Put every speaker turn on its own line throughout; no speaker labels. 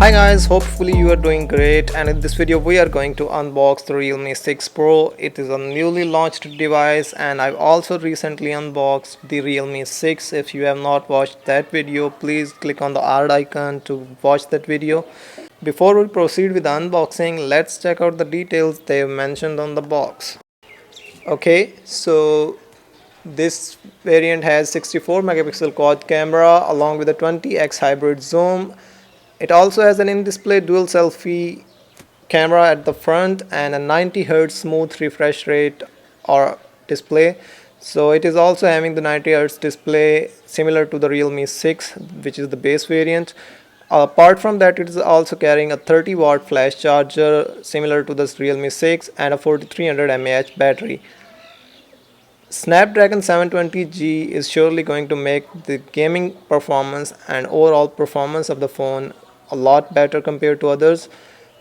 Hi guys, hopefully you are doing great, and in this video we are going to unbox the Realme 6 Pro. It is a newly launched device and I've also recently unboxed the Realme 6. If you have not watched that video, please click on the art icon to watch that video. Before we proceed with the unboxing, let's check out the details they've mentioned on the box. Okay, so this variant has 64 megapixel quad camera along with a 20x hybrid zoom. It also has an in-display dual selfie camera at the front and a 90 Hz smooth refresh rate or display. So it is also having the 90 Hz display similar to the Realme 6, which is the base variant. Apart from that, it is also carrying a 30 watt flash charger similar to the Realme 6 and a 4300 mAh battery. Snapdragon 720G is surely going to make the gaming performance and overall performance of the phone a lot better compared to others.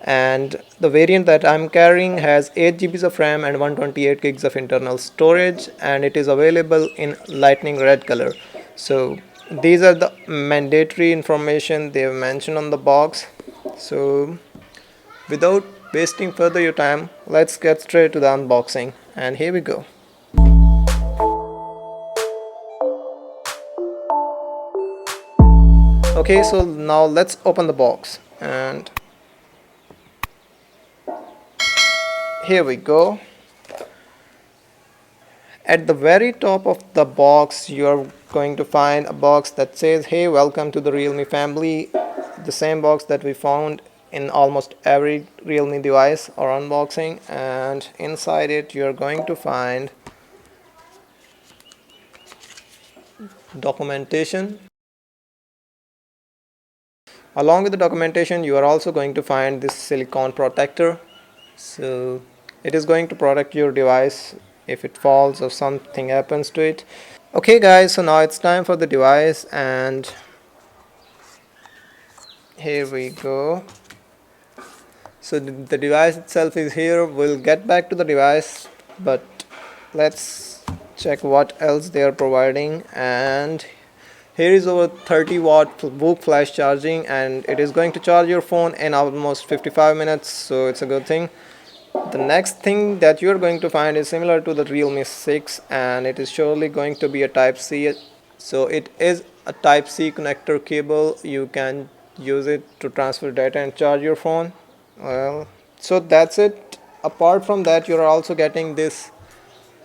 And the variant that I'm carrying has 8 GB of RAM and 128 gigs of internal storage, and it is available in lightning red color. So these are the mandatory information they have mentioned on the box. So without wasting further your time, let's get straight to the unboxing, and here we go. Okay, so now let's open the box, and here we go. At the very top of the box, you are going to find a box that says, "Hey, welcome to the Realme family." The same box that we found in almost every Realme device or unboxing, and inside it you are going to find documentation. Along with the documentation, you are also going to find this silicone protector. So it is going to protect your device if it falls or something happens to it. Okay guys, so now it's time for the device, and here we go. So the device itself is here. We'll get back to the device, but let's check what else they are providing. And here is over 30 watt VOOC flash charging, and it is going to charge your phone in almost 55 minutes, so it's a good thing. The next thing that you're going to find is similar to the Realme 6, and it is surely going to be a Type-C. So it is a Type-C connector cable. You can use it to transfer data and charge your phone. Well, so that's it. Apart from that, you're also getting this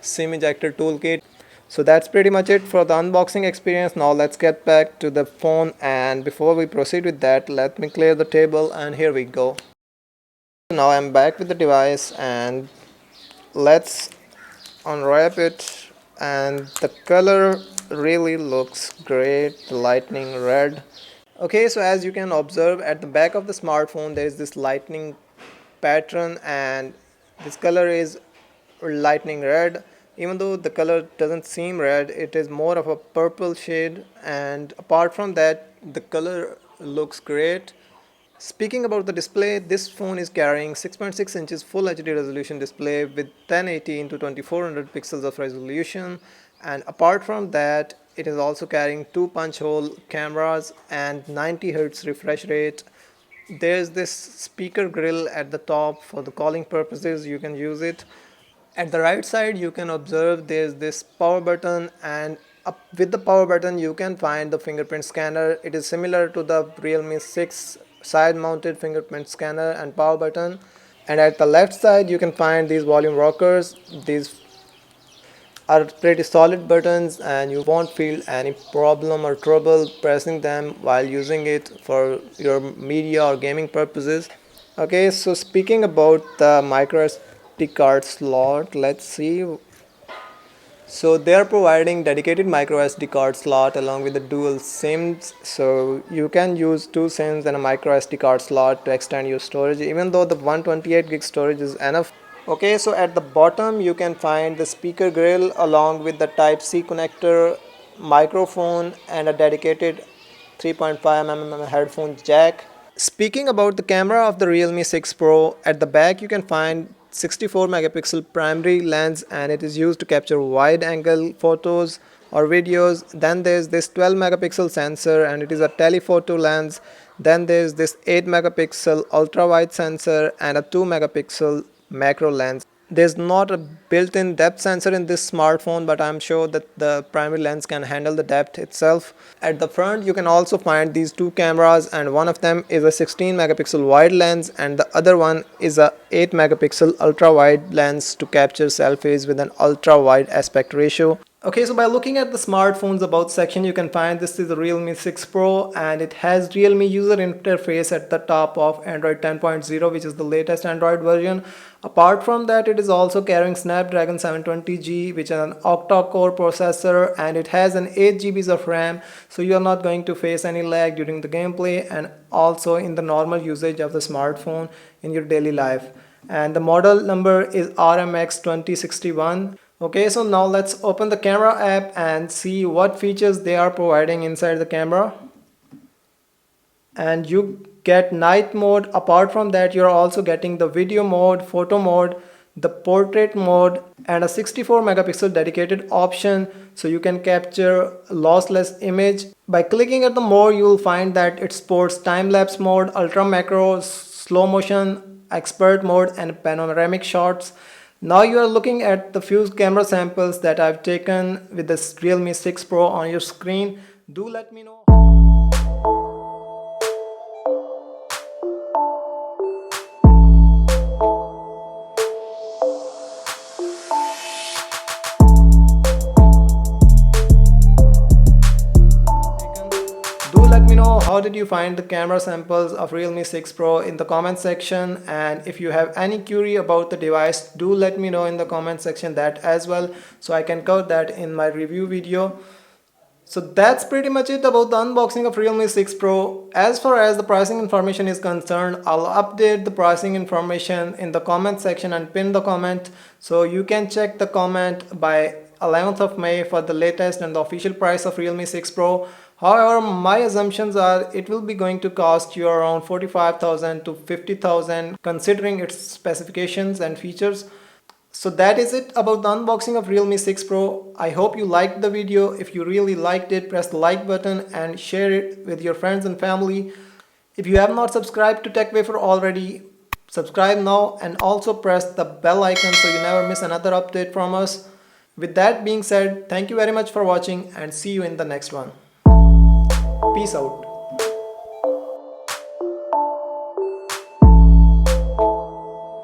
SIM ejector toolkit. So that's pretty much it for the unboxing experience. Now let's get back to the phone, and before we proceed with that, let me clear the table, and here we go. Now I'm back with the device, and let's unwrap it, and the color really looks great, the lightning red. Okay, so as you can observe, at the back of the smartphone there is this lightning pattern, and this color is lightning red. Even though the color doesn't seem red, it is more of a purple shade, and apart from that, the color looks great. Speaking about the display, this phone is carrying 6.6 inches Full HD resolution display with 1080 into 2400 pixels of resolution, and apart from that, it is also carrying two punch hole cameras and 90 Hz refresh rate. There's this speaker grill at the top for the calling purposes. You can use it. At the right side, you can observe there's this power button, and up with the power button you can find the fingerprint scanner. It is similar to the Realme 6 side mounted fingerprint scanner and power button. And at the left side you can find these volume rockers. These are pretty solid buttons, and you won't feel any problem or trouble pressing them while using it for your media or gaming purposes. Okay, so speaking about the micro SD card slot, let's see. So they are providing dedicated micro SD card slot along with the dual SIMs. So you can use two SIMs and a micro SD card slot to extend your storage, even though the 128 gig storage is enough. Okay, so at the bottom you can find the speaker grill along with the Type-C connector, microphone, and a dedicated 3.5mm headphone jack. Speaking about the camera of the Realme 6 Pro, at the back you can find 64 megapixel primary lens, and it is used to capture wide angle photos or videos. Then there's this 12 megapixel sensor, and it is a telephoto lens. Then there's this 8 megapixel ultra wide sensor and a 2 megapixel macro lens. There's not a built-in depth sensor in this smartphone, but I'm sure that the primary lens can handle the depth itself. At the front you can also find these two cameras, and one of them is a 16 megapixel wide lens and the other one is a 8 megapixel ultra wide lens to capture selfies with an ultra wide aspect ratio. Okay, so by looking at the smartphones about section, you can find this is the Realme 6 Pro and it has Realme user interface at the top of Android 10.0, which is the latest Android version. Apart from that, it is also carrying Snapdragon 720G, which is an octa-core processor, and it has an 8 GB of RAM, so you are not going to face any lag during the gameplay and also in the normal usage of the smartphone in your daily life. And the model number is RMX 2061. Okay, so now let's open the camera app and see what features they are providing inside the camera. And you get night mode. Apart from that, you're also getting the video mode, photo mode, the portrait mode, and a 64 megapixel dedicated option so you can capture lossless image. By clicking at the more, you will find that it supports time-lapse mode, ultra macro, slow motion, expert mode, and panoramic shots. Now you are looking at the few camera samples that I've taken with this Realme 6 Pro on your screen. Do let me know. Let me know how did you find the camera samples of Realme 6 Pro in the comment section, and if you have any query about the device, do let me know in the comment section that as well, so I can cover that in my review video. So that's pretty much it about the unboxing of Realme 6 Pro. As far as the pricing information is concerned, I'll update the pricing information in the comment section and pin the comment, so you can check the comment by 11th of May for the latest and the official price of Realme 6 Pro. However, my assumptions are it will be going to cost you around 45,000 to 50,000 considering its specifications and features. So that is it about the unboxing of Realme 6 Pro. I hope you liked the video. If you really liked it, press the like button and share it with your friends and family. If you have not subscribed to TechWafer already, subscribe now and also press the bell icon so you never miss another update from us. With that being said, thank you very much for watching and see you in the next one. Peace out.